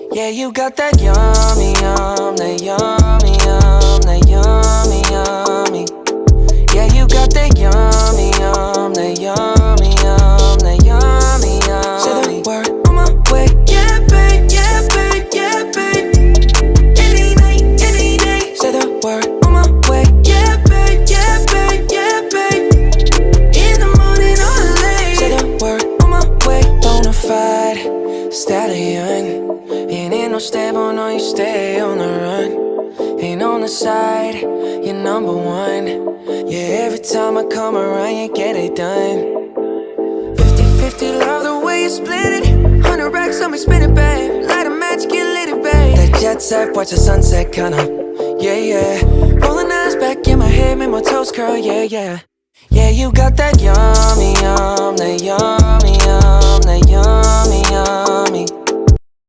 Yeah, you got that yummy, that yummy, that yummy, yummy. Yeah, you got that yummy, that yummy, that yummy, yummy. Say the word on my way. Yeah, babe, yeah, babe, yeah, babe. Any night, any day. Say the word on my way. Yeah, babe, yeah, babe, yeah, babe. In the morning or late. Say the word on my way. Bonafide stallion. Ain't no stable, no, you stay on the run. Ain't on the side, you're number one. Yeah, every time I come around, you get it done. 50-50, love the way you split it. 100 racks on me, spin it, babe. Light a match, get lit, babe. That jet set, watch the sunset, kinda. Yeah, yeah. Rolling eyes back in my head, make my toes curl, yeah, yeah. Yeah, you got that yummy, that yummy, that yummy, yummy.